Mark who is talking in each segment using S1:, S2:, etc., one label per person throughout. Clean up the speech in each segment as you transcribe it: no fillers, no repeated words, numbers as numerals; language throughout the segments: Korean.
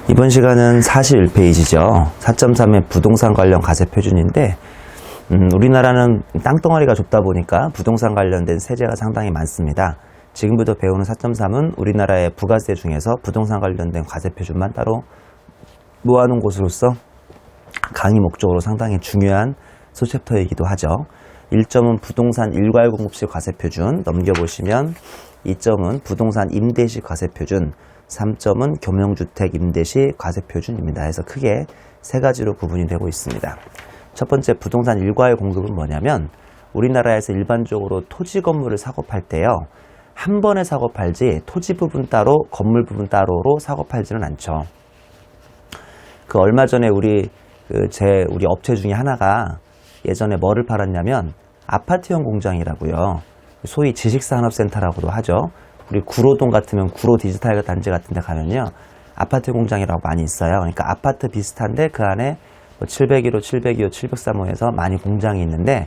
S1: 이번 시간은 41페이지죠. 4.3의 부동산 관련 가세표준인데 우리나라는 땅덩어리가 좁다 보니까 부동산 관련된 세제가 상당히 많습니다. 지금부터 배우는 4.3은 우리나라의 부가세 중에서 부동산 관련된 과세표준만 따로 모아놓은 곳으로서 강의 목적으로 상당히 중요한 소챕터이기도 하죠. 1점은 부동산 일괄 공급시 과세표준 넘겨보시면 2점은 부동산 임대시 과세표준, 3점은 겸용주택 임대시 과세표준입니다. 그래서 크게 세 가지로 구분이 되고 있습니다. 첫 번째 부동산 일괄 공급은 뭐냐면 우리나라에서 일반적으로 토지 건물을 사고 팔 때요. 한 번에 사고 팔지 토지 부분 따로 건물 부분 따로로 사고 팔지는 않죠. 그 얼마 전에 우리 업체 중에 하나가 예전에 뭐를 팔았냐면 아파트형 공장이라고요. 소위 지식산업센터라고도 하죠. 우리 구로동 같으면 구로 디지털 단지 같은 데 가면요. 아파트 공장이라고 많이 있어요. 그러니까 아파트 비슷한데 그 안에 701호, 702호, 703호에서 많이 공장이 있는데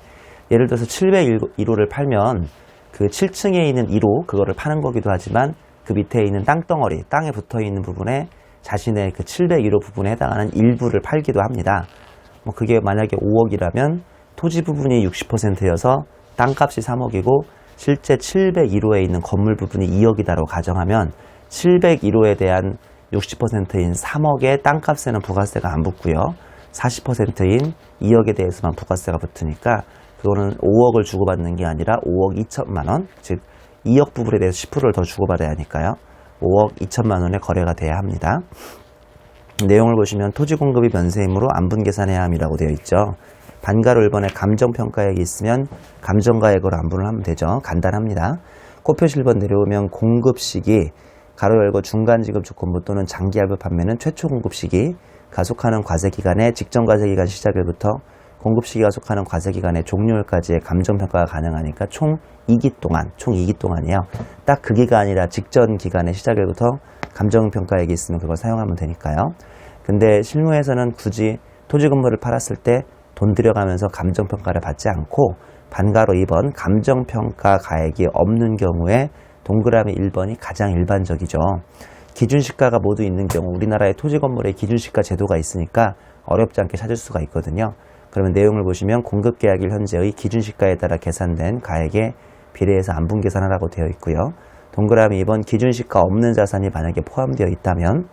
S1: 예를 들어서 701호를 팔면 그 7층에 있는 1호 그거를 파는 거기도 하지만 그 밑에 있는 땅덩어리, 땅에 붙어 있는 부분에 자신의 그 701호 부분에 해당하는 일부를 팔기도 합니다. 그게 만약에 5억이라면 토지 부분이 60%여서 땅값이 3억이고 실제 701호에 있는 건물 부분이 2억이다라고 가정하면 701호에 대한 60%인 3억의 땅값에는 부가세가 안 붙고요. 40%인 2억에 대해서만 부가세가 붙으니까 그거는 5억을 주고받는 게 아니라 5억 2천만 원, 즉 2억 부분에 대해서 10%를 더 주고받아야 하니까요. 5억 2천만 원의 거래가 돼야 합니다. 내용을 보시면 토지 공급이 면세이므로 안분 계산해야 함이라고 되어 있죠. 반가로 1번에 감정평가액이 있으면 감정가액으로 안분을 하면 되죠. 간단합니다. 꽃표시 1번 내려오면 공급시기 가로 열고 중간지급 조건부 또는 장기할부 판매는 최초 공급시기 가속하는 과세기간의 직전 과세기간 시작일부터 공급시기가 속하는 과세기간의 종료일까지의 감정평가가 가능하니까 총 2기 동안이에요. 딱 그 기간이라 직전 기간의 시작일부터 감정평가액이 있으면 그걸 사용하면 되니까요. 근데 실무에서는 굳이 토지 건물을 팔았을 때 돈 들여가면서 감정평가를 받지 않고 반가로 2번 감정평가 가액이 없는 경우에 동그라미 1번이 가장 일반적이죠. 기준시가가 모두 있는 경우 우리나라의 토지 건물에 기준시가 제도가 있으니까 어렵지 않게 찾을 수가 있거든요. 그러면 내용을 보시면 공급계약일 현재의 기준시가에 따라 계산된 가액에 비례해서 안분 계산하라고 되어 있고요. 동그라미 2번 기준시가 없는 자산이 만약에 포함되어 있다면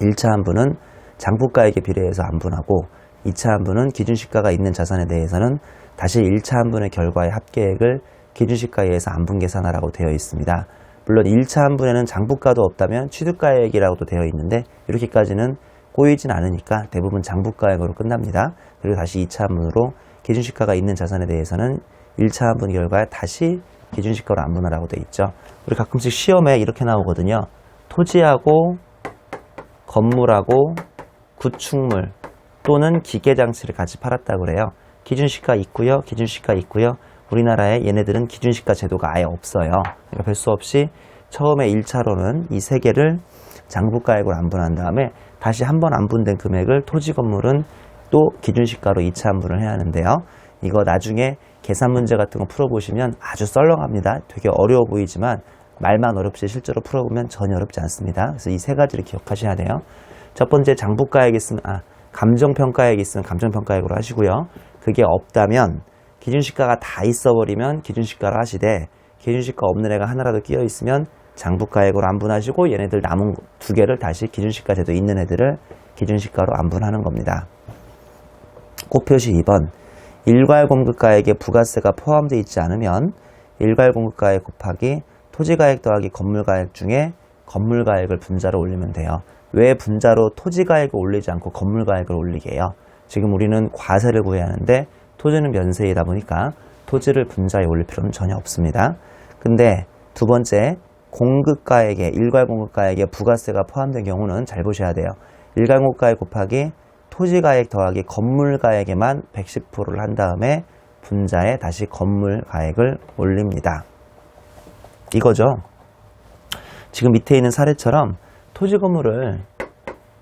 S1: 1차 안분은 장부가액에 비례해서 안분하고 2차 안분은 기준시가가 있는 자산에 대해서는 다시 1차 안분의 결과의 합계액을 기준시가에 의해서 안분 계산하라고 되어 있습니다. 물론 1차 안분에는 장부가도 없다면 취득가액이라고도 되어 있는데 이렇게까지는 꼬이진 않으니까 대부분 장부가액으로 끝납니다. 그리고 다시 2차 안분으로 기준시가가 있는 자산에 대해서는 1차 안분 결과에 다시 기준시가로 안분하라고 되어 있죠. 우리 가끔씩 시험에 이렇게 나오거든요. 토지하고 건물하고 구축물 또는 기계장치를 같이 팔았다고 그래요. 기준시가 있고요. 기준시가 있고요. 우리나라에 얘네들은 기준시가 제도가 아예 없어요. 그러니까 별 수 없이 처음에 1차로는 이 세 개를 장부가액으로 안분한 다음에 다시 한 번 안분된 금액을 토지 건물은 또 기준시가로 2차 안분을 해야 하는데요. 이거 나중에 계산 문제 같은 거 풀어보시면 아주 썰렁합니다. 되게 어려워 보이지만 말만 어렵지 실제로 풀어보면 전혀 어렵지 않습니다. 그래서 이 세 가지를 기억하셔야 돼요. 첫 번째 장부가액이 있으면 감정평가액이 있으면 감정평가액으로 하시고요. 그게 없다면 기준시가가 다 있어버리면 기준시가로 하시되 기준시가 없는 애가 하나라도 끼어 있으면 장부가액으로 안분하시고 얘네들 남은 두 개를 다시 기준시가 제도 있는 애들을 기준시가로 안분하는 겁니다. 꽃표시 2번 일괄 공급가액에 부가세가 포함되어 있지 않으면 일괄 공급가액 곱하기 토지가액 더하기 건물가액 중에 건물가액을 분자로 올리면 돼요. 왜 분자로 토지가액을 올리지 않고 건물가액을 올리게 해요? 지금 우리는 과세를 구해야 하는데 토지는 면세이다 보니까 토지를 분자에 올릴 필요는 전혀 없습니다. 근데 두 번째 공급가액에 일괄 공급가액에 부가세가 포함된 경우는 잘 보셔야 돼요. 일괄 공급가액 곱하기 토지가액 더하기 건물가액에만 110%를 한 다음에 분자에 다시 건물가액을 올립니다. 이거죠. 지금 밑에 있는 사례처럼 토지 건물을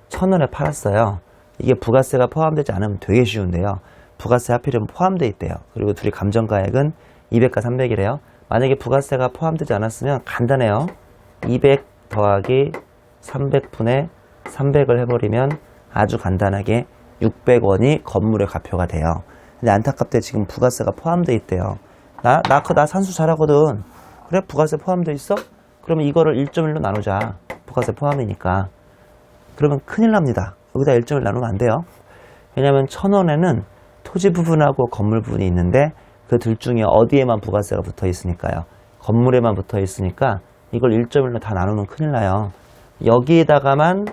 S1: 1,000원에 팔았어요. 이게 부가세가 포함되지 않으면 되게 쉬운데요. 부가세 하필이면 포함되어 있대요. 그리고 둘이 감정가액은 200과 300이래요. 만약에 부가세가 포함되지 않았으면 간단해요. 200 더하기 300분의 300을 해버리면 아주 간단하게 600원이 건물의 과표가 돼요. 근데 안타깝게 지금 부가세가 포함되어 있대요. 나 산수 잘하거든. 그래? 부가세 포함되어 있어? 그러면 이거를 1.1로 나누자. 부가세 포함이니까. 그러면 큰일 납니다. 여기다 1.1 나누면 안 돼요. 왜냐면 1,000원에는 토지 부분하고 건물 부분이 있는데 그 둘 중에 어디에만 부가세가 붙어 있으니까요. 건물에만 붙어 있으니까 이걸 1.1로 다 나누면 큰일 나요. 여기에다가만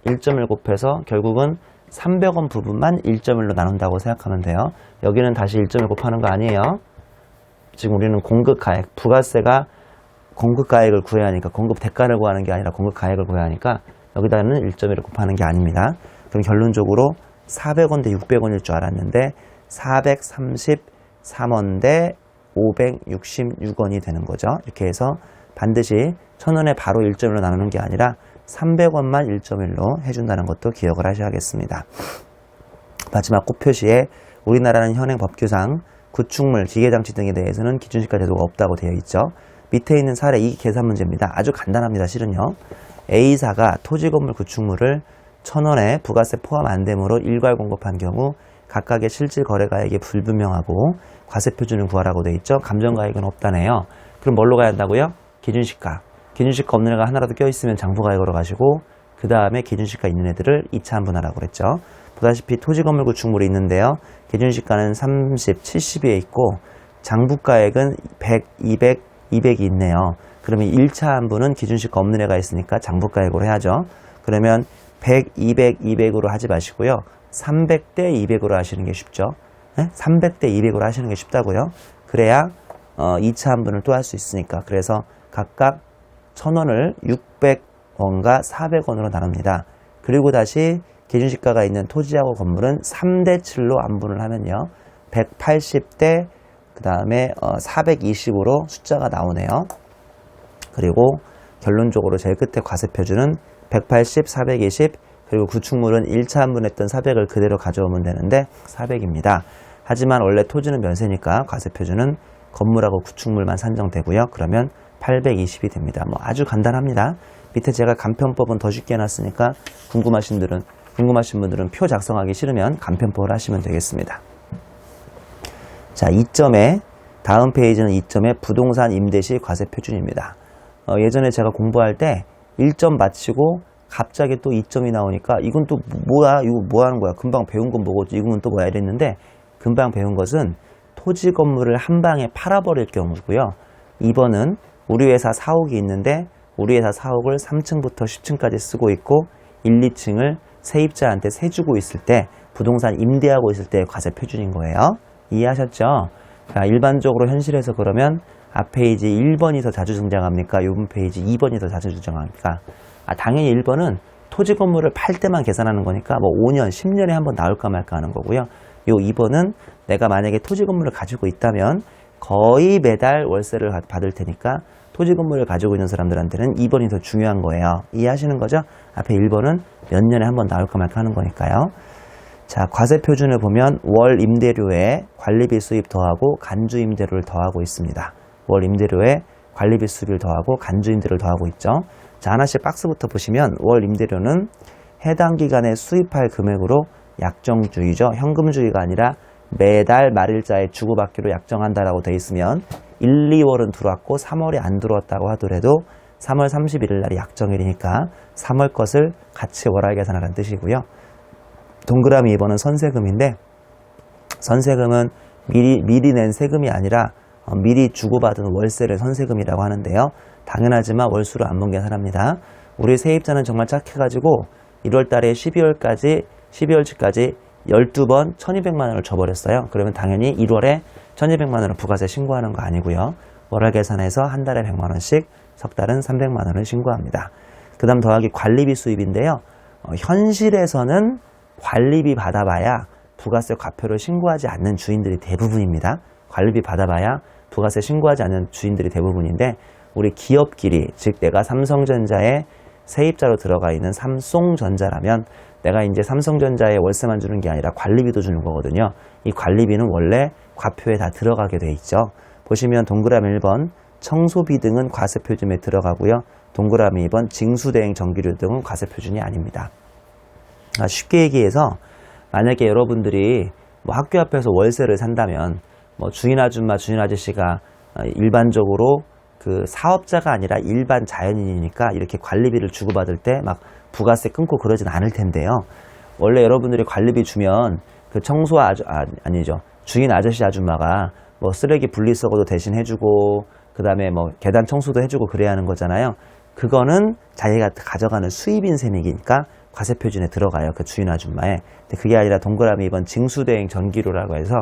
S1: 1.1 곱해서 결국은 300원 부분만 1.1로 나눈다고 생각하면 돼요. 여기는 다시 1.1 곱하는 거 아니에요. 지금 우리는 공급가액, 부가세가 공급가액을 구해야 하니까 공급 대가를 구하는 게 아니라 공급가액을 구해야 하니까 여기다는 1.1을 곱하는 게 아닙니다. 그럼 결론적으로 400원 대 600원일 줄 알았는데 433원 대 566원이 되는 거죠. 이렇게 해서 반드시 1,000원에 바로 1.1로 나누는 게 아니라 300원만 1.1로 해준다는 것도 기억을 하셔야겠습니다. 마지막 곱표시에 우리나라는 현행 법규상 구축물, 기계장치 등에 대해서는 기준시가 제도가 없다고 되어 있죠. 밑에 있는 사례 이 계산 문제입니다. 아주 간단합니다. 실은요. A사가 토지건물 구축물을 1,000원에 부가세 포함 안 되므로 일괄 공급한 경우 각각의 실질 거래가액이 불분명하고 과세표준을 구하라고 되어 있죠. 감정가액은 없다네요. 그럼 뭘로 가야 한다고요? 기준시가. 기준시가 없는 애가 하나라도 껴있으면 장부가액으로 가시고 그 다음에 기준시가 있는 애들을 2차 환분하라고 그랬죠. 보다시피 토지건물 구축물이 있는데요. 기준시가는 30, 70에 있고 장부가액은 100, 200, 200이 있네요. 그러면 1차 환분은 기준시가 없는 애가 있으니까 장부가액으로 해야죠. 그러면 100, 200, 200으로 하지 마시고요. 300대 200으로 하시는 게 쉽죠. 네? 300대 200으로 하시는 게 쉽다고요. 그래야 2차 환분을 또 할 수 있으니까. 그래서 각각 1,000원을 600원과 400원으로 나눕니다. 그리고 다시 기준시가가 있는 토지하고 건물은 3대 7로 안분을 하면요. 180대 그 다음에 420으로 숫자가 나오네요. 그리고 결론적으로 제일 끝에 과세표준은 180, 420 그리고 구축물은 1차 환분했던 400을 그대로 가져오면 되는데 400입니다. 하지만 원래 토지는 면세니까 과세표준은 건물하고 구축물만 산정되고요. 그러면 820이 됩니다. 뭐 아주 간단합니다. 밑에 제가 간편법은 더 쉽게 해놨으니까 궁금하신 분들은 표 작성하기 싫으면 간편법을 하시면 되겠습니다. 자, 2점에 다음 페이지는 2점에 부동산 임대시 과세표준입니다. 예전에 제가 공부할 때 1점 마치고 갑자기 또 2점이 나오니까 이건 또 뭐야? 이거 뭐 하는 거야? 금방 배운 건 뭐고 이건 또 뭐야? 이랬는데 금방 배운 것은 토지 건물을 한 방에 팔아버릴 경우고요. 2번은 우리 회사 사옥이 있는데 우리 회사 사옥을 3층부터 10층까지 쓰고 있고 1, 2층을 세입자한테 세주고 있을 때 부동산 임대하고 있을 때 과세 표준인 거예요. 이해하셨죠? 자, 일반적으로 현실에서 그러면 앞 페이지 1번이 더 자주 등장합니까? 요번 페이지 2번이 더 자주 등장합니까? 당연히 1번은 토지 건물을 팔 때만 계산하는 거니까 뭐 5년, 10년에 한번 나올까 말까 하는 거고요. 요 2번은 내가 만약에 토지 건물을 가지고 있다면 거의 매달 월세를 받을 테니까 토지 건물을 가지고 있는 사람들한테는 2번이 더 중요한 거예요. 이해하시는 거죠? 앞에 1번은 몇 년에 한번 나올까 말까 하는 거니까요. 자, 과세 표준을 보면 월 임대료에 관리비 수입 더하고 간주 임대료를 더하고 있습니다. 월 임대료에 관리비 수입을 더하고 간주 임대료를 더하고 있죠. 자, 하나씩 박스부터 보시면 월 임대료는 해당 기간에 수입할 금액으로 약정주의죠. 현금주의가 아니라 매달 말일자에 주고받기로 약정한다라고 되어 있으면 1, 2월은 들어왔고 3월이 안 들어왔다고 하더라도 3월 31일 날이 약정일이니까 3월 것을 같이 월할 계산하라는 뜻이고요. 동그라미 2번은 선세금인데 선세금은 미리 낸 세금이 아니라 미리 주고받은 월세를 선세금이라고 하는데요. 당연하지만 월수로 안분 계산합니다. 우리 세입자는 정말 착해가지고 1월 달에 12월치까지 12번 1200만 원을 줘버렸어요. 그러면 당연히 1월에 1200만 원을 부가세 신고하는 거 아니고요. 월할 계산해서 한 달에 100만 원씩 석 달은 300만 원을 신고합니다. 그 다음 더하기 관리비 수입인데요. 현실에서는 관리비 받아봐야 부가세 과표를 신고하지 않는 주인들이 대부분입니다. 관리비 받아봐야 부가세 신고하지 않는 주인들이 대부분인데 우리 기업끼리 즉 내가 삼성전자에 세입자로 들어가 있는 삼송전자라면 내가 이제 삼성전자에 월세만 주는 게 아니라 관리비도 주는 거거든요. 이 관리비는 원래 과표에 다 들어가게 돼 있죠. 보시면 동그라미 1번 청소비 등은 과세표준에 들어가고요. 동그라미 2번 징수대행 전기료 등은 과세 표준이 아닙니다. 쉽게 얘기해서 만약에 여러분들이 뭐 학교 앞에서 월세를 산다면 뭐 주인 아줌마, 주인 아저씨가 일반적으로 그 사업자가 아니라 일반 자연인이니까 이렇게 관리비를 주고받을 때 막 부가세 끊고 그러진 않을 텐데요. 원래 여러분들이 관리비 주면 그 아니죠. 주인 아저씨 아줌마가 뭐 쓰레기 분리수거도 대신 해주고 그 다음에 뭐 계단 청소도 해주고 그래야 하는 거잖아요. 그거는 자기가 가져가는 수입인 셈이니까 과세 표준에 들어가요. 그 주인 아줌마에. 근데 그게 아니라 동그라미 2번 징수대행 전기료라고 해서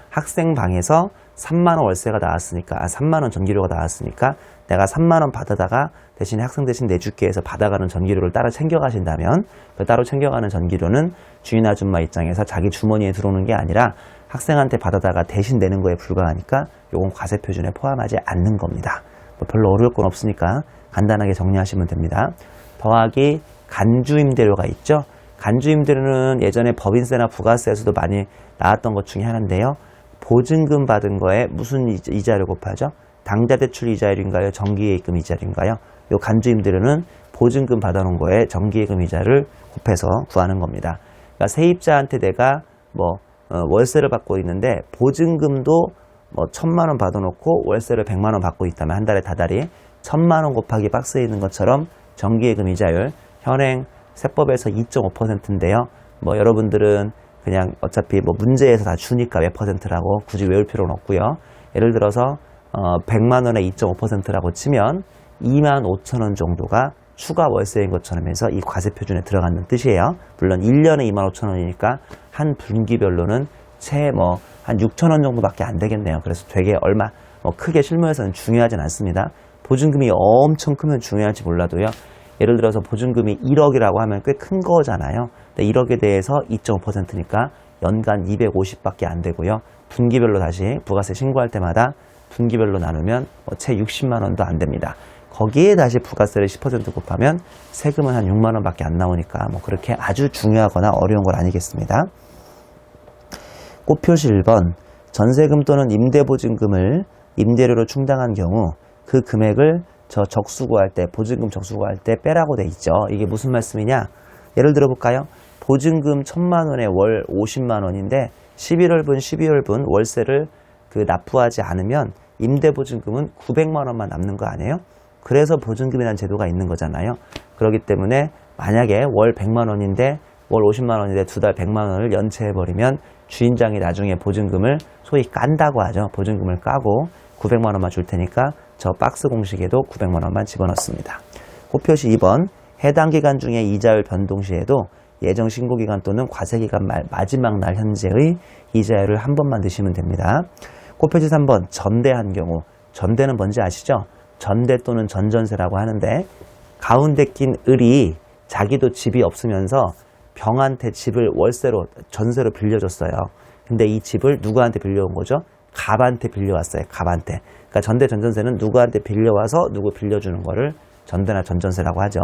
S1: 학생 방에서 3만원 월세가 나왔으니까 3만원 전기료가 나왔으니까 내가 3만원 받아다가 대신에 학생 대신 내줄게 해서 받아가는 전기료를 따로 챙겨가신다면 그 따로 챙겨가는 전기료는 주인 아줌마 입장에서 자기 주머니에 들어오는 게 아니라 학생한테 받아다가 대신 내는 거에 불과하니까 요건 과세 표준에 포함하지 않는 겁니다. 뭐 별로 어려울 건 없으니까 간단하게 정리하시면 됩니다. 더하기 간주임대료가 있죠. 간주임대료는 예전에 법인세나 부가세에서도 많이 나왔던 것 중에 하나인데요. 보증금 받은 거에 무슨 이자를 곱하죠? 당좌대출 이자율인가요? 정기예금 이자율인가요? 요 간주임대료는 보증금 받아놓은 거에 정기예금 이자를 곱해서 구하는 겁니다. 그러니까 세입자한테 내가 뭐 월세를 받고 있는데 보증금도 뭐 1,000만 원 받아놓고 월세를 100만 원 받고 있다면 한 달에 다달이 1,000만 원 곱하기 박스에 있는 것처럼 정기예금 이자율 현행 세법에서 2.5%인데요. 뭐 여러분들은 그냥 어차피 뭐 문제에서 다 주니까 몇 퍼센트라고 굳이 외울 필요는 없고요. 예를 들어서 100만 원에 2.5%라고 치면 2만 5천 원 정도가 추가 월세인 것처럼 해서 이 과세 표준에 들어가는 뜻이에요. 물론 1년에 2만 5천 원이니까 한 분기별로는 채 뭐 한 6천 원 정도밖에 안 되겠네요. 그래서 되게 얼마 크게 실무에서는 중요하진 않습니다. 보증금이 엄청 크면 중요할지 몰라도요. 예를 들어서 보증금이 1억이라고 하면 꽤 큰 거잖아요. 근데 1억에 대해서 2.5%니까 연간 250밖에 안 되고요. 분기별로 다시 부가세 신고할 때마다 분기별로 나누면 채 60만 원도 안 됩니다. 거기에 다시 부가세를 10% 곱하면 세금은 한 6만 원밖에 안 나오니까 뭐 그렇게 아주 중요하거나 어려운 건 아니겠습니다. 꽃표시 1번 전세금 또는 임대보증금을 임대료로 충당한 경우 그 금액을 적수구할 때 보증금 적수구할 때 빼라고 돼 있죠. 이게 무슨 말씀이냐? 예를 들어 볼까요? 보증금 1,000만 원에 월 50만 원인데 11월분 12월분 월세를 납부하지 않으면 임대보증금은 900만 원만 남는 거 아니에요? 그래서 보증금이라는 제도가 있는 거잖아요. 그렇기 때문에 만약에 월 100만 원인데 월 50만 원인데 두 달 100만 원을 연체해버리면 주인장이 나중에 보증금을 소위 깐다고 하죠. 보증금을 까고 900만 원만 줄 테니까 저 박스 공식에도 900만 원만 집어넣습니다. 꽃표시 2번 해당 기간 중에 이자율 변동 시에도 예정 신고 기간 또는 과세 기간 말 마지막 날 현재의 이자율을 한 번만 넣으시면 됩니다. 꽃표시 3번 전대한 경우 전대는 뭔지 아시죠? 전대 또는 전전세라고 하는데 가운데 낀 을이 자기도 집이 없으면서 병한테 집을 월세로 전세로 빌려줬어요. 근데 이 집을 누구한테 빌려온 거죠? 갑한테 빌려왔어요. 갑한테. 그러니까 전대 전전세는 누구한테 빌려와서 누구 빌려주는 거를 전대나 전전세라고 하죠.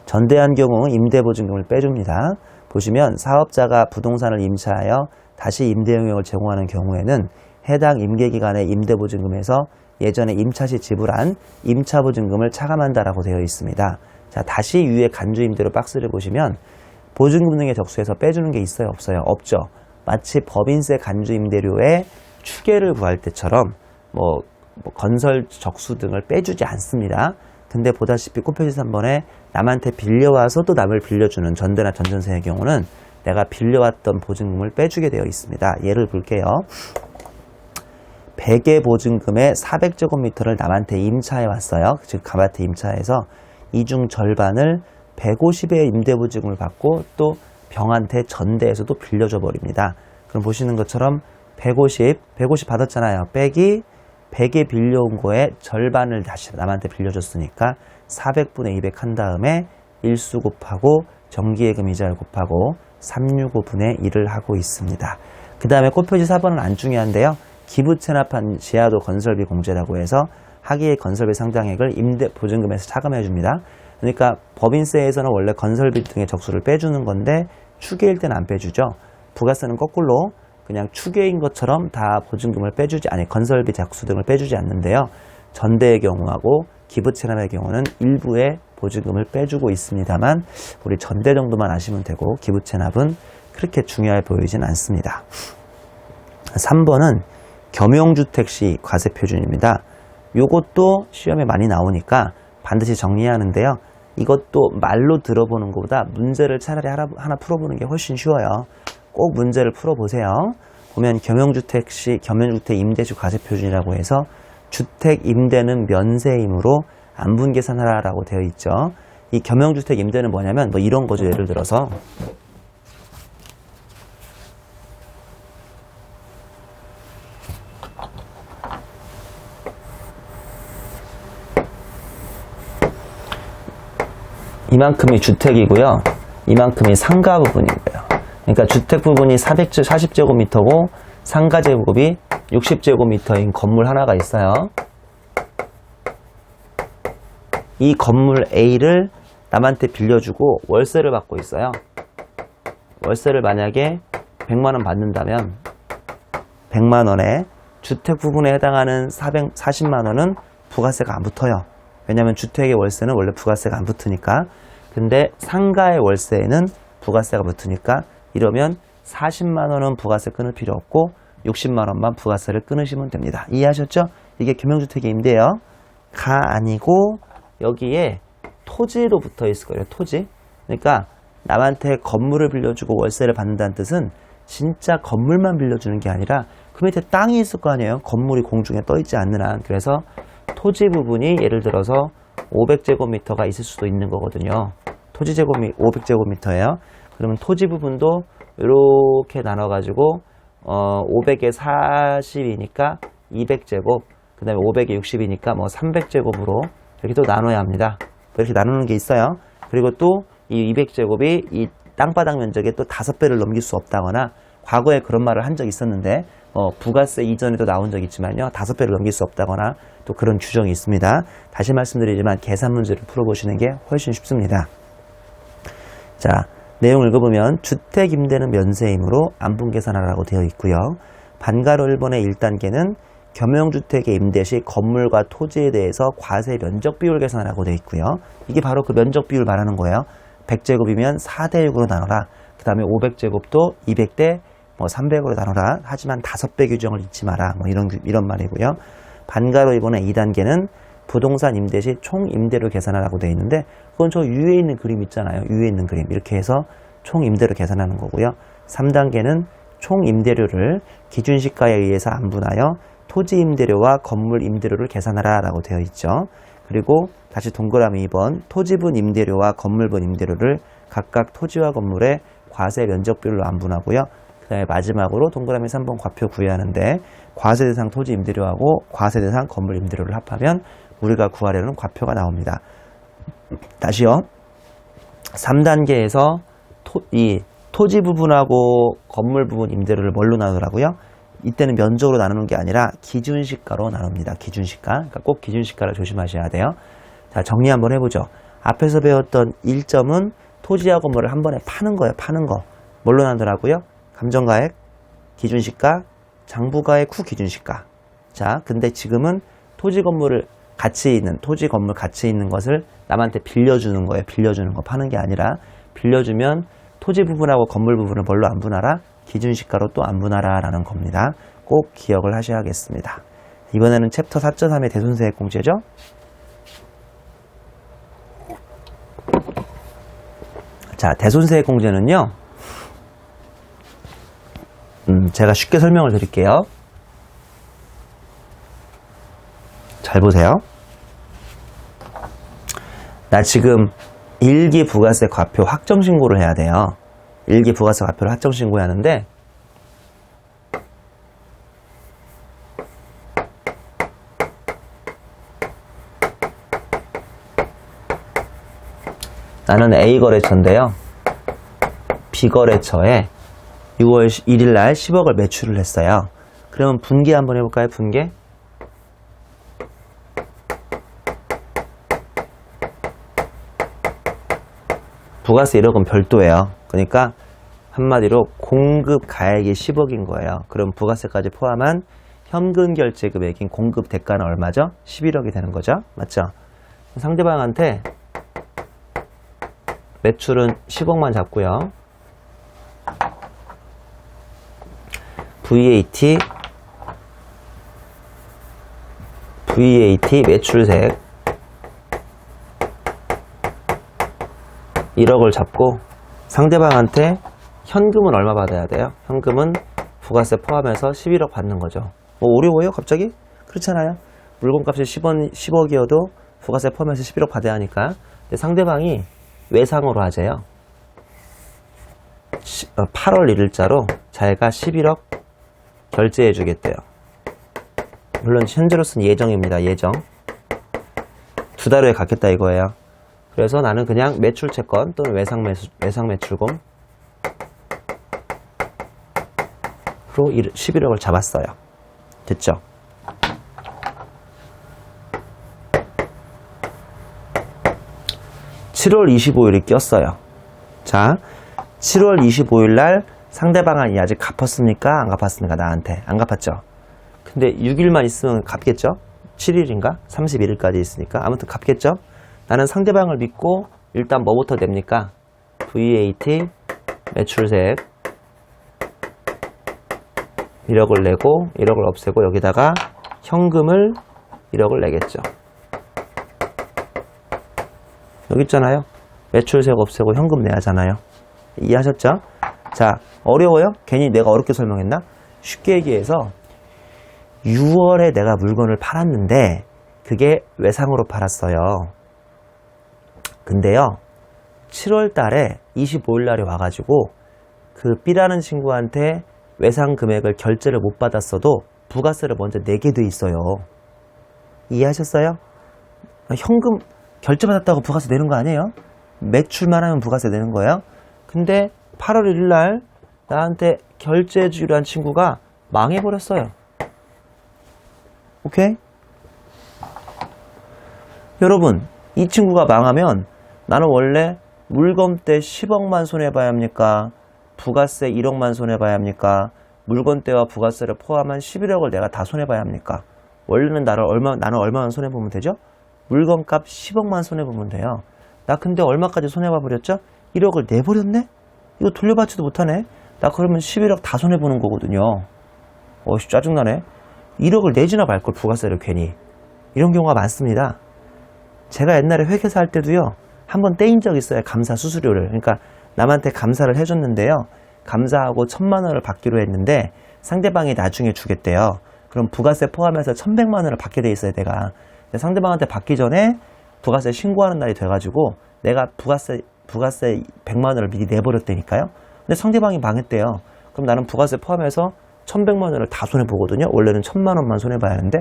S1: 전대한 경우 임대보증금을 빼줍니다. 보시면 사업자가 부동산을 임차하여 다시 임대 용역을 제공하는 경우에는 해당 임계기간의 임대보증금에서 예전에 임차 시 지불한 임차보증금을 차감한다라고 되어 있습니다. 자, 다시 위에 간주임대료 박스를 보시면 보증금 등의 적수에서 빼주는 게 있어요? 없어요? 없죠. 마치 법인세 간주임대료의 추계를 구할 때처럼 뭐 건설 적수 등을 빼주지 않습니다. 근데 보다시피 꽃표시 3번에 남한테 빌려와서 또 남을 빌려주는 전대나 전전세의 경우는 내가 빌려왔던 보증금을 빼주게 되어 있습니다. 예를 볼게요. 100의 보증금에 400제곱미터를 남한테 임차해 왔어요. 즉 갑한테 임차해서 이 중 절반을 150의 임대보증금을 받고 또 병한테 전대에서 또 빌려줘 버립니다. 그럼 보시는 것처럼 150 받았잖아요. 빼기 100에 빌려온 거에 절반을 다시 남한테 빌려줬으니까 400분의 200 한 다음에 일수 곱하고 정기예금 이자를 곱하고 365분의 1을 하고 있습니다. 그 다음에 꽃표지 4번은 안 중요한데요. 기부 체납한 지하도 건설비 공제라고 해서 하기의 건설비 상당액을 임대보증금에서 차감해 줍니다. 그러니까 법인세에서는 원래 건설비 등의 적수를 빼주는 건데 추계일 때는 안 빼주죠. 부가세는 거꾸로 그냥 추계인 것처럼 다 보증금을 빼주지 건설비 적수 등을 빼주지 않는데요. 전대의 경우하고 기부채납의 경우는 일부의 보증금을 빼주고 있습니다만 우리 전대 정도만 아시면 되고 기부채납은 그렇게 중요해 보이진 않습니다. 3번은 겸용주택 시 과세표준입니다. 요것도 시험에 많이 나오니까 반드시 정리하는데요. 이것도 말로 들어보는 것보다 문제를 차라리 하나 풀어보는 게 훨씬 쉬워요. 꼭 문제를 풀어보세요. 보면 겸용주택 시 겸용주택 임대주 과세표준이라고 해서 주택 임대는 면세이므로 안분 계산하라 라고 되어 있죠. 이 겸용주택 임대는 뭐냐면 뭐 이런 거죠. 예를 들어서 이만큼이 주택이고요. 이만큼이 상가 부분이고요. 그러니까 주택 부분이 40제곱미터고 상가 제곱이 60제곱미터인 건물 하나가 있어요. 이 건물 A를 남한테 빌려주고 월세를 받고 있어요. 월세를 만약에 100만원 받는다면 100만원에 주택 부분에 해당하는 440만원은 부가세가 안 붙어요. 왜냐하면 주택의 월세는 원래 부가세가 안 붙으니까. 근데 상가의 월세에는 부가세가 붙으니까 이러면 40만원은 부가세 끊을 필요 없고 60만원만 부가세를 끊으시면 됩니다. 이해하셨죠? 이게 겸용주택의 임대예요. 가 아니고 여기에 토지로 붙어 있을 거예요. 토지. 그러니까 남한테 건물을 빌려주고 월세를 받는다는 뜻은 진짜 건물만 빌려주는 게 아니라 그 밑에 땅이 있을 거 아니에요. 건물이 공중에 떠 있지 않는 한. 그래서 토지 부분이 예를 들어서 500제곱미터가 있을 수도 있는 거거든요. 토지 제곱이 500제곱미터예요. 그러면 토지 부분도 이렇게 나눠가지고 500에 40이니까 200제곱, 그 다음에 500에 60이니까 뭐 300제곱으로 이렇게 또 나눠야 합니다. 이렇게 나누는 게 있어요. 그리고 또 이 200제곱이 이 땅바닥 면적에 또 5배를 넘길 수 없다거나 과거에 그런 말을 한 적이 있었는데 부가세 이전에도 나온 적이 있지만요. 5배를 넘길 수 없다거나 또 그런 규정이 있습니다. 다시 말씀드리지만 계산 문제를 풀어보시는 게 훨씬 쉽습니다. 자, 내용 읽어보면 주택 임대는 면세이므로 안분 계산하라고 되어 있고요. 반가로 1번의 1단계는 겸용주택의 임대 시 건물과 토지에 대해서 과세 면적 비율 계산하라고 되어 있고요. 이게 바로 그 면적 비율 말하는 거예요. 100제곱이면 4대6으로 나눠라. 그 다음에 500제곱도 200대 300으로 나눠라. 하지만 5배 규정을 잊지 마라. 이런 말이고요. 반가로 2번의 2단계는 부동산 임대 시 총 임대료 계산하라고 되어 있는데 그건 저 위에 있는 그림 있잖아요. 위에 있는 그림. 이렇게 해서 총 임대료 계산하는 거고요. 3단계는 총 임대료를 기준시가에 의해서 안분하여 토지 임대료와 건물 임대료를 계산하라 라고 되어 있죠. 그리고 다시 동그라미 2번 토지분 임대료와 건물분 임대료를 각각 토지와 건물의 과세 면적비율로 안분하고요. 그 다음에 마지막으로 동그라미 3번 과표 구해하는데 과세 대상 토지 임대료하고 과세 대상 건물 임대료를 합하면 우리가 구하려는 과표가 나옵니다. 다시요. 3단계에서 이 토지 부분하고 건물 부분 임대료를 뭘로 나누라고요? 이때는 면적으로 나누는 게 아니라 기준시가로 나눕니다. 기준시가. 그러니까 꼭 기준시가를 조심하셔야 돼요. 자, 정리 한번 해보죠. 앞에서 배웠던 1점은 토지와 건물을 한 번에 파는 거예요. 파는 거. 뭘로 나누라고요? 감정가액, 기준시가, 장부가액 후 기준시가. 자, 근데 지금은 토지 건물 가치 있는 것을 남한테 빌려주는 거예요. 빌려주는 거. 파는 게 아니라 빌려주면 토지 부분하고 건물 부분을 뭘로 안분하라? 기준시가로 또 안분하라 라는 겁니다. 꼭 기억을 하셔야겠습니다. 이번에는 챕터 4.3의 대손세액 공제죠. 자, 대손세액 공제는요. 제가 쉽게 설명을 드릴게요. 잘 보세요. 나 지금 일기 부가세 과표 확정 신고를 해야 돼요. 일기 부가세 과표를 확정 신고해야 하는데 나는 A거래처인데요. B거래처에 6월 1일 날 10억을 매출을 했어요. 그러면 분기 한번 해볼까요? 분기. 부가세 1억은 별도예요. 그러니까 한마디로 공급 가액이 10억인 거예요. 그럼 부가세까지 포함한 현금 결제 금액인 공급 대가는 얼마죠? 11억이 되는 거죠. 맞죠? 상대방한테 매출은 10억만 잡고요. VAT 매출색 1억을 잡고 상대방한테 현금은 얼마 받아야 돼요? 현금은 부가세 포함해서 11억 받는 거죠. 뭐 어려워요 갑자기? 그렇잖아요. 물건값이 10억이어도 부가세 포함해서 11억 받아야 하니까. 근데 상대방이 외상으로 하재요. 8월 1일자로 자기가 11억 결제해 주겠대요. 물론 현재로서는 예정입니다. 예정. 2달 후에 갚겠다 이거예요. 그래서 나는 그냥 매출채권 또는 외상 매출금으로 11억을 잡았어요. 됐죠? (7월 25일이) 꼈어요. 자, 7월 25일 날 상대방이 아직 갚았습니까? 안 갚았습니까? 나한테 안 갚았죠. 근데 6일만 있으면 갚겠죠? 7일인가? 31일까지 있으니까 아무튼 갚겠죠? 나는 상대방을 믿고 일단 뭐부터 냅니까? VAT 매출색 1억을 내고 1억을 없애고 여기다가 현금을 1억을 내겠죠. 여기 있잖아요. 매출색 없애고 현금 내야 하잖아요. 이해하셨죠? 자, 어려워요? 괜히 내가 어렵게 설명했나? 쉽게 얘기해서 6월에 내가 물건을 팔았는데 그게 외상으로 팔았어요. 근데요 7월 달에 25일 날에 와가지고 그 B라는 친구한테 외상 금액을 결제를 못 받았어도 부가세를 먼저 내게 돼 있어요. 이해하셨어요? 현금 결제받았다고 부가세 내는 거 아니에요? 매출만 하면 부가세 내는 거예요. 근데 8월 1일 날 나한테 결제해 주기로 한 친구가 망해버렸어요. 오케이? 여러분, 이 친구가 망하면 나는 원래 물건 때 10억만 손해봐야 합니까? 부가세 1억만 손해봐야 합니까? 물건 때와 부가세를 포함한 11억을 내가 다 손해봐야 합니까? 원래는 나는 얼마만 손해보면 되죠? 물건값 10억만 손해보면 돼요. 나 근데 얼마까지 손해봐버렸죠? 1억을 내버렸네? 이거 돌려받지도 못하네? 나 그러면 11억 다 손해보는 거거든요. 짜증나네. 1억을 내지나 말걸 부가세를 괜히. 이런 경우가 많습니다. 제가 옛날에 회계사 할 때도요. 한번 떼인 적 있어요. 감사 수수료를. 그러니까 남한테 감사를 해줬는데요. 감사하고 1,000만 원을 받기로 했는데 상대방이 나중에 주겠대요. 그럼 부가세 포함해서 1,100만 원을 받게 돼 있어요. 내가. 근데 상대방한테 받기 전에 부가세 신고하는 날이 돼가지고 내가 부가세 100만 원을 미리 내버렸다니까요. 근데 상대방이 망했대요. 그럼 나는 부가세 포함해서 1,100만 원을 다 손해보거든요. 원래는 1,000만 원만 손해봐야 하는데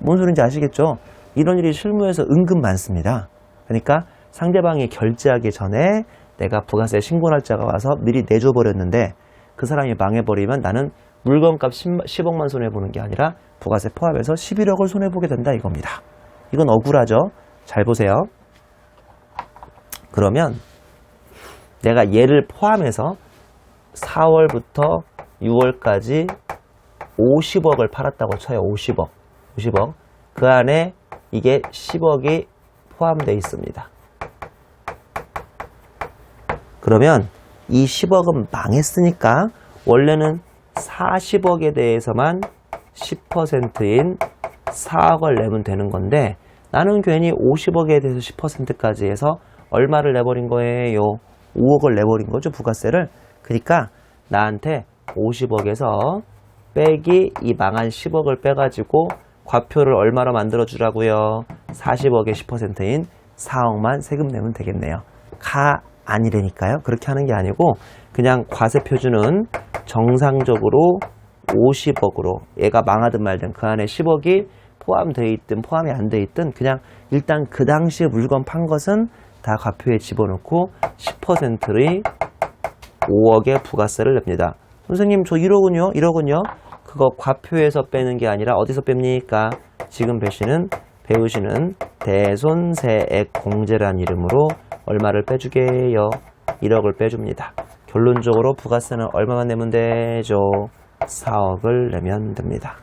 S1: 뭔 소린지 아시겠죠? 이런 일이 실무에서 은근 많습니다. 그러니까 상대방이 결제하기 전에 내가 부가세 신고 날짜가 와서 미리 내줘버렸는데 그 사람이 망해버리면 나는 물건값 10억만 손해보는 게 아니라 부가세 포함해서 11억을 손해보게 된다 이겁니다. 이건 억울하죠? 잘 보세요. 그러면 내가 얘를 포함해서 4월부터 6월까지 50억을 팔았다고 쳐요. 50억. 그 안에 이게 10억이 포함되어 있습니다. 그러면 이 10억은 망했으니까 원래는 40억에 대해서만 10%인 4억을 내면 되는 건데 나는 괜히 50억에 대해서 10%까지 해서 얼마를 내버린 거예요? 5억을 내버린 거죠, 부가세를. 그러니까 나한테 50억에서 빼기 이 망한 10억을 빼가지고 과표를 얼마로 만들어주라고요? 40억의 10%인 4억만 세금 내면 되겠네요. 아니라니까요. 그렇게 하는 게 아니고 그냥 과세 표준은 정상적으로 50억으로 얘가 망하든 말든 그 안에 10억이 포함되어 있든 포함이 안 되어 있든 그냥 일단 그 당시에 물건 판 것은 다 과표에 집어넣고 10%의 5억의 부가세를 냅니다. 선생님 저 1억은요? 그거 과표에서 빼는 게 아니라 어디서 뺍니까? 지금 배우시는 대손세액 공제란 이름으로 얼마를 빼주게요? 1억을 빼줍니다. 결론적으로 부가세는 얼마만 내면 되죠? 4억을 내면 됩니다.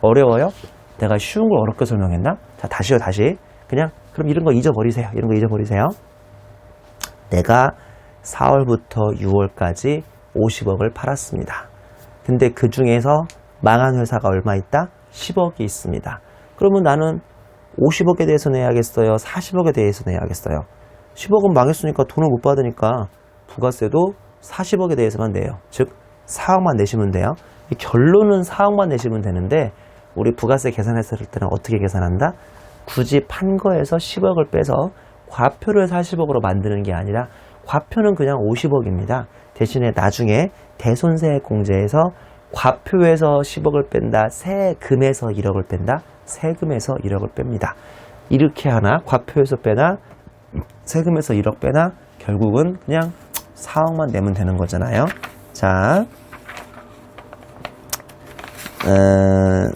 S1: 어려워요? 내가 쉬운 걸 어렵게 설명했나? 자, 다시. 그냥 그럼 이런 거 잊어버리세요. 이런 거 잊어버리세요. 내가 4월부터 6월까지 50억을 팔았습니다. 근데 그 중에서 망한 회사가 얼마 있다? 10억이 있습니다. 그러면 나는 50억에 대해서 내야겠어요? 40억에 대해서 내야겠어요? 10억은 망했으니까 돈을 못 받으니까 부가세도 40억에 대해서만 내요. 즉 4억만 내시면 돼요. 결론은 4억만 내시면 되는데 우리 부가세 계산했을 때는 어떻게 계산한다? 굳이 판 거에서 10억을 빼서 과표를 40억으로 만드는 게 아니라 과표는 그냥 50억입니다. 대신에 나중에 대손세액 공제에서 과표에서 10억을 뺀다, 세금에서 1억을 뺀다, 세금에서 1억을 뺍니다. 이렇게 하나, 과표에서 빼나, 세금에서 1억 빼나, 결국은 그냥 4억만 내면 되는 거잖아요. 자,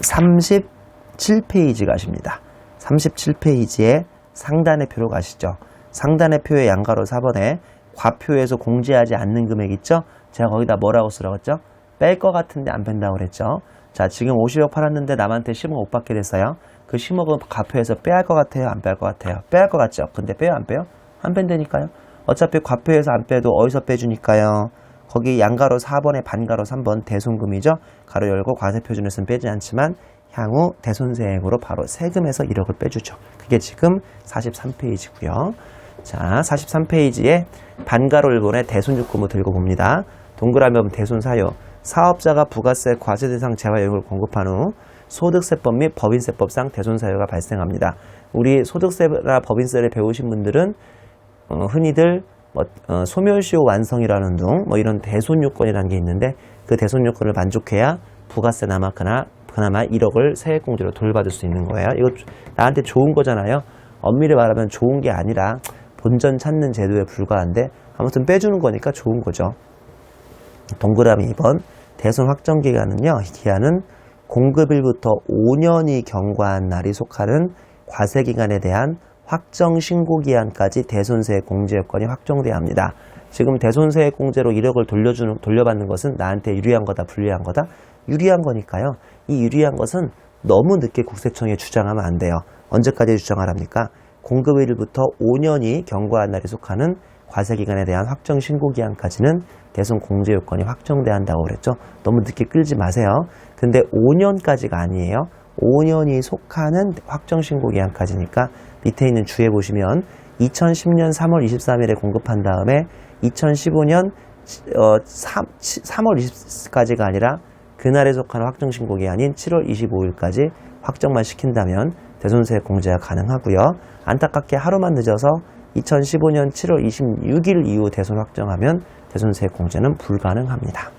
S1: 37페이지 가십니다. 37페이지에 상단의 표로 가시죠. 상단의 표의 양가로 4번에 과표에서 공제하지 않는 금액 있죠? 제가 거기다 뭐라고 쓰라고 했죠? 뺄 것 같은데 안 뺀다고 그랬죠? 자, 지금 50억 팔았는데 남한테 10억 못 받게 됐어요. 그 10억은 과표에서 빼야 할 것 같아요? 안 빼야 할 것 같아요? 빼야 할 것 같죠? 근데 빼요? 안 빼요? 안 뺀다니까요? 어차피 과표에서 안 빼도 어디서 빼주니까요? 거기 양가로 4번에 반가로 3번 대손금이죠? 가로 열고 과세표준에서는 빼지 않지만 향후 대손세액으로 바로 세금에서 1억을 빼주죠. 그게 지금 43페이지고요. 자, 43페이지에 반가로 1번에 대손유금을 들고 봅니다. 동그라미 보면 대손사유. 사업자가 부가세 과세대상 재화용을 공급한 후 소득세법 및 법인세법상 대손사유가 발생합니다. 우리 소득세나 법인세를 배우신 분들은 흔히들 소멸시효 완성이라는 등 이런 대손요건이라는 게 있는데 그 대손요건을 만족해야 부가세나마 그나마 1억을 세액공제로 돌려받을 수 있는 거예요. 이거 나한테 좋은 거잖아요. 엄밀히 말하면 좋은 게 아니라 본전 찾는 제도에 불과한데 아무튼 빼주는 거니까 좋은 거죠. 동그라미 2번 대손 확정 기간은요. 기한은 공급일부터 5년이 경과한 날이 속하는 과세기간에 대한 확정 신고기한까지 대손세액 공제 요건이 확정돼야 합니다. 지금 대손세액 공제로 1억을 돌려받는 것은 나한테 유리한 거다, 불리한 거다? 유리한 거니까요. 이 유리한 것은 너무 늦게 국세청에 주장하면 안 돼요. 언제까지 주장하랍니까? 공급일부터 5년이 경과한 날이 속하는 과세기간에 대한 확정 신고기한까지는 대손 공제 요건이 확정돼야 한다고 그랬죠. 너무 늦게 끌지 마세요. 근데 5년까지가 아니에요. 5년이 속하는 확정 신고기한까지니까 밑에 있는 주에 보시면 2010년 3월 23일에 공급한 다음에 2015년 3월 20일까지가 아니라 그날에 속하는 확정신고기한인 7월 25일까지 확정만 시킨다면 대손세액 공제가 가능하고요. 안타깝게 하루만 늦어서 2015년 7월 26일 이후 대손 확정하면 대손세액 공제는 불가능합니다.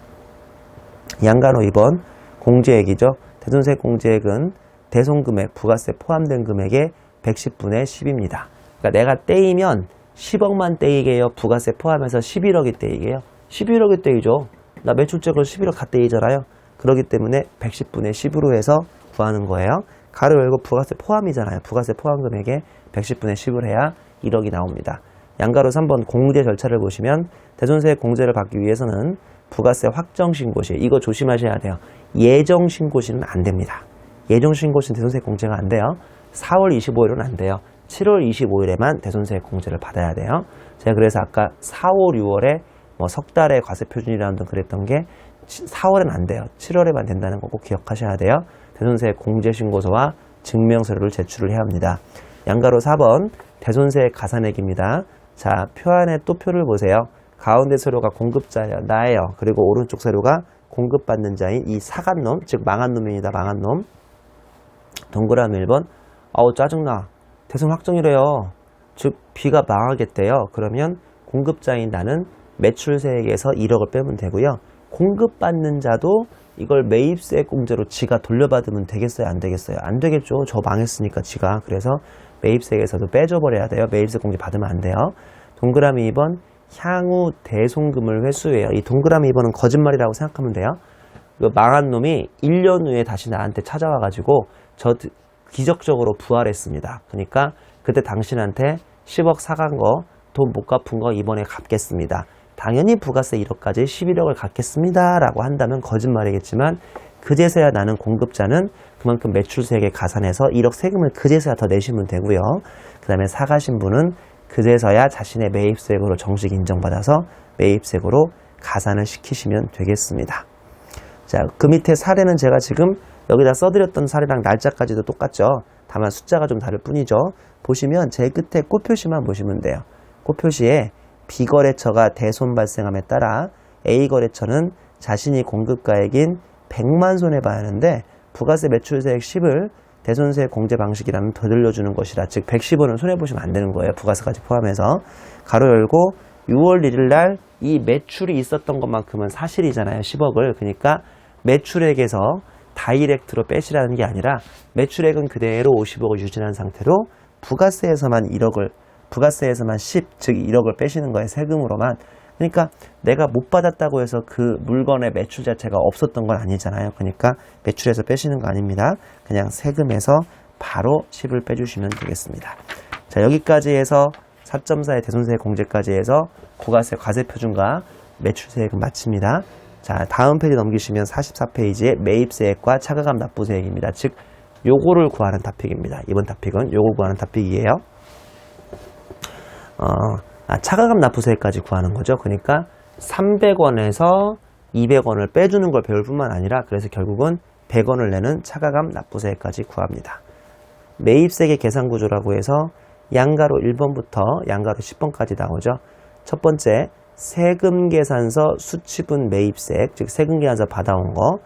S1: 양가로 2번 공제액이죠. 대손세액 공제액은 대손금액, 부가세 포함된 금액의 110분의 10입니다. 그러니까 내가 떼이면 10억만 떼이게요. 부가세 포함해서 11억이 떼이게요. 11억이 떼이죠. 나 매출적으로 11억 다 떼이잖아요. 그렇기 때문에 110분의 10으로 해서 구하는 거예요. 가로 열고 부가세 포함이잖아요. 부가세 포함 금액에 110분의 10을 해야 1억이 나옵니다. 양가로 3번 공제 절차를 보시면 대손세액 공제를 받기 위해서는 부가세 확정신고시, 이거 조심하셔야 돼요. 예정신고시는 안 됩니다. 예정신고시는 대손세액 공제가 안 돼요. 4월 25일은 안 돼요. 7월 25일에만 대손세액 공제를 받아야 돼요. 제가 그래서 아까 4월, 6월에 석 달의 과세표준이라는 등 그랬던 게 4월엔 안 돼요. 7월에만 된다는 거 꼭 기억하셔야 돼요. 대손세액 공제신고서와 증명서류를 제출을 해야 합니다. 양가로 4번 대손세액 가산액입니다. 자, 표 안에 또 표를 보세요. 가운데 서류가 공급자예요. 나예요. 그리고 오른쪽 서류가 공급받는 자인 이 사간 놈, 즉 망한 놈입니다. 망한 놈. 동그라미 1번. 아우 짜증나. 대손 확정이래요. 즉 B가 망하겠대요. 그러면 공급자인 나는 매출세액에서 1억을 빼면 되고요. 공급받는 자도 이걸 매입세 공제로 지가 돌려받으면 되겠어요? 안 되겠어요? 안 되겠죠. 저 망했으니까 지가. 그래서 매입세액에서도 빼줘버려야 돼요. 매입세 공제 받으면 안 돼요. 동그라미 2번 향후 대손금을 회수해요. 이 동그라미 2번은 거짓말이라고 생각하면 돼요. 망한 놈이 1년 후에 다시 나한테 찾아와가지고 저 기적적으로 부활했습니다. 그러니까 그때 당신한테 10억 사간 거, 돈 못 갚은 거 이번에 갚겠습니다. 당연히 부가세 1억까지 11억을 갚겠습니다 라고 한다면 거짓말이겠지만 그제서야 나는 공급자는 그만큼 매출세액에 가산해서 1억 세금을 그제서야 더 내시면 되고요. 그 다음에 사가신 분은 그제서야 자신의 매입세액으로 정식 인정받아서 매입세액으로 가산을 시키시면 되겠습니다. 자, 그 밑에 사례는 제가 지금 여기다 써드렸던 사례랑 날짜까지도 똑같죠. 다만 숫자가 좀 다를 뿐이죠. 보시면 제일 끝에 꽃표시만 보시면 돼요. 꽃표시에 B거래처가 대손 발생함에 따라 A거래처는 자신이 공급가액인 100만 손해봐야 하는데 부가세 매출세액 10을 대손세 공제 방식이라면 더 늘려주는 것이라, 즉 110원을 손해보시면 안 되는 거예요. 부가세까지 포함해서. 가로 열고 6월 1일 날 이 매출이 있었던 것만큼은 사실이잖아요. 10억을. 그러니까 매출액에서 다이렉트로 빼시라는 게 아니라 매출액은 그대로 50억을 유지한 상태로 부가세에서만 10, 즉 1억을 빼시는 거예요. 세금으로만. 그러니까 내가 못 받았다고 해서 그 물건의 매출 자체가 없었던 건 아니잖아요. 그러니까 매출에서 빼시는 거 아닙니다. 그냥 세금에서 바로 10을 빼주시면 되겠습니다. 자, 여기까지 해서 4.4의 대손세 공제까지 해서 부가세 과세표준과 매출세액은 마칩니다. 자, 다음 페이지 넘기시면 44페이지에 매입세액과 차가감 납부세액입니다. 즉 요거를 구하는 토픽입니다. 이번 토픽은 요거 구하는 토픽이에요. 차가감 납부세액까지 구하는 거죠. 그러니까 300원에서 200원을 빼주는 걸 배울 뿐만 아니라 그래서 결국은 100원을 내는 차가감 납부세액까지 구합니다. 매입세액의 계산구조라고 해서 양가로 1번부터 양가로 10번까지 나오죠. 첫 번째, 세금계산서 수취분 매입세액, 즉 세금계산서 받아온 거.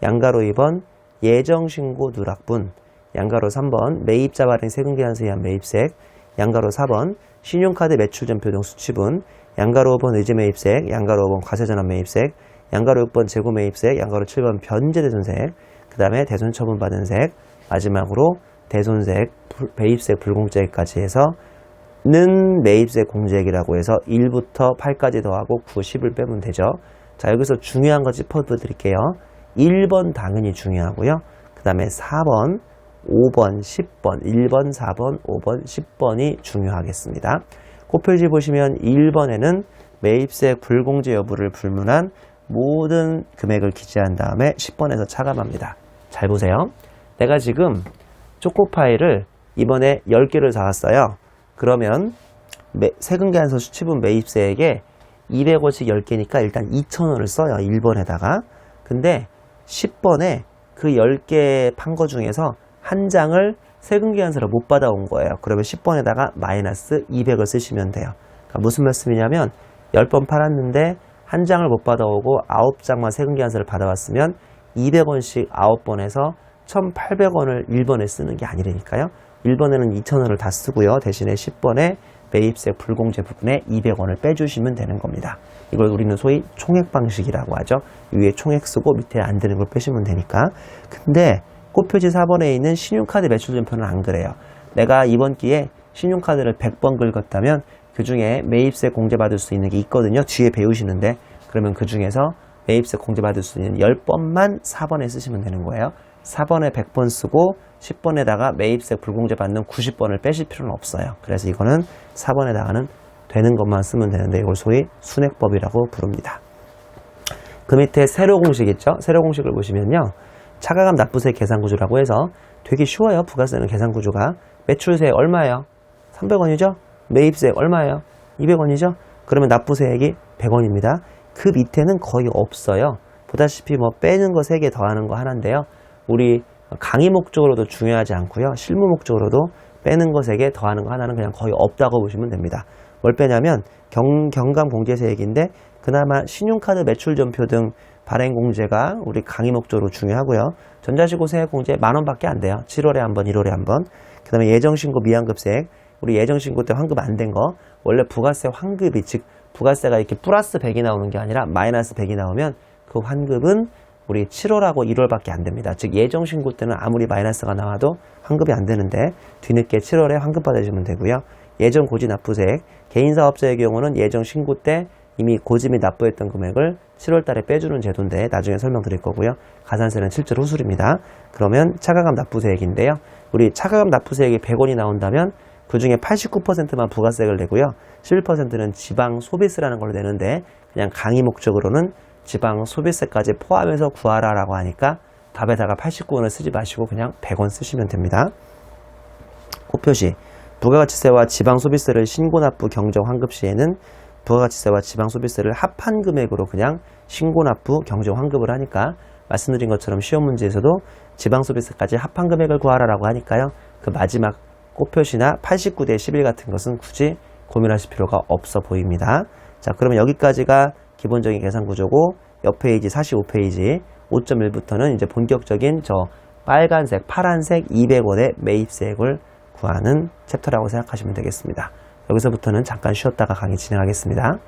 S1: 양가로 2번, 예정신고 누락분. 양가로 3번, 매입자 발행 세금계산서에 의한 매입세액. 양가로 4번, 신용카드 매출전표 등 수취분. 양가로 5번, 의제매입세액. 양가로 5번, 과세전환 매입세액. 양가로 6번, 재고매입세액. 양가로 7번, 변제대손세액. 그 다음에 대손처분받은 세액. 마지막으로 대손세액, 매입세액 불공제액까지 해서 는 매입세액 공제액이라고 해서 1부터 8까지 더하고 9, 10을 빼면 되죠. 자, 여기서 중요한 거 짚어드릴게요. 1번 당연히 중요하고요. 그 다음에 4번, 5번, 10번, 1번, 4번, 5번, 10번이 중요하겠습니다. 꽃표지 보시면 1번에는 매입세액 불공제 여부를 불문한 모든 금액을 기재한 다음에 10번에서 차감합니다. 잘 보세요. 내가 지금 초코파이를 이번에 10개를 사왔어요. 그러면 세금계산서 수취분 매입세액에 200원씩 10개니까 일단 2,000원을 써요. 1번에다가. 근데 10번에 그 10개 판 거 중에서 한 장을 세금계산서를 못 받아온 거예요. 그러면 10번에다가 마이너스 200을 쓰시면 돼요. 그러니까 무슨 말씀이냐면 10번 팔았는데 한 장을 못 받아오고 9장만 세금계산서를 받아왔으면 200원씩 9번에서 1,800원을 1번에 쓰는 게 아니라니까요. 1번에는 2,000원을 다 쓰고요. 대신에 10번에 매입세액 불공제 부분에 200원을 빼주시면 되는 겁니다. 이걸 우리는 소위 총액 방식이라고 하죠. 위에 총액 쓰고 밑에 안 되는 걸 빼시면 되니까. 근데 꽃표지 4번에 있는 신용카드 매출전표는 안 그래요. 내가 이번 기회에 신용카드를 100번 긁었다면 그 중에 매입세 공제받을 수 있는 게 있거든요. 뒤에 배우시는데 그러면 그 중에서 매입세 공제받을 수 있는 10번만 4번에 쓰시면 되는 거예요. 4번에 100번 쓰고 10번에다가 매입세 불공제 받는 90번을 빼실 필요는 없어요. 그래서 이거는 4번에다가는 되는 것만 쓰면 되는데 이걸 소위 순액법이라고 부릅니다. 그 밑에 세로 공식 있죠? 세로 공식을 보시면요. 차가감 납부세 계산구조라고 해서 되게 쉬워요. 부가세는 계산구조가. 매출세액 얼마예요? 300원이죠? 매입세액 얼마예요? 200원이죠? 그러면 납부세액이 100원입니다. 그 밑에는 거의 없어요. 보다시피 뭐 빼는 거 3개 더하는 거 하나인데요. 우리 강의 목적으로도 중요하지 않고요. 실무 목적으로도 빼는 거 3개 더하는 거 하나는 그냥 거의 없다고 보시면 됩니다. 뭘 빼냐면 경감 공제세액인데 그나마 신용카드 매출전표 등 발행 공제가 우리 강의 목적으로 중요하고요. 전자시고 세액 공제 10,000원밖에 안 돼요. 7월에 한 번, 1월에 한 번. 그 다음에 예정신고 미환급세액. 우리 예정신고 때 환급 안 된 거. 원래 부가세 환급이 즉 부가세가 이렇게 플러스 100이 나오는 게 아니라 마이너스 100이 나오면 그 환급은 우리 7월하고 1월밖에 안 됩니다. 즉 예정신고 때는 아무리 마이너스가 나와도 환급이 안 되는데 뒤늦게 7월에 환급 받으시면 되고요. 예정 고지 납부세액. 개인사업자의 경우는 예정신고 때 이미 고지및 납부했던 금액을 7월 달에 빼주는 제도인데 나중에 설명드릴 거고요. 가산세는 실질 호술입니다. 그러면 차가감 납부세액인데요. 우리 차가감 납부세액이 100원이 나온다면 그 중에 89%만 부가세액을 내고요. 11%는 지방 소비세라는 걸로 내는데 그냥 강의 목적으로는 지방 소비세까지 포함해서 구하라라고 하니까 답에다가 89원을 쓰지 마시고 그냥 100원 쓰시면 됩니다. 코표시 부가가치세와 지방소비세를 신고납부 경정환급 시에는 부가가치세와 지방소비세를 합한 금액으로 그냥 신고납부 경정환급을 하니까 말씀드린 것처럼 시험 문제에서도 지방소비세까지 합한 금액을 구하라라고 하니까요. 그 마지막 코표시나 89대 11 같은 것은 굳이 고민하실 필요가 없어 보입니다. 자, 그러면 여기까지가 기본적인 계산 구조고 옆 페이지 45페이지 5.1부터는 이제 본격적인 저 빨간색, 파란색 200원의 매입세액을 구하는 챕터라고 생각하시면 되겠습니다. 여기서부터는 잠깐 쉬었다가 강의 진행하겠습니다.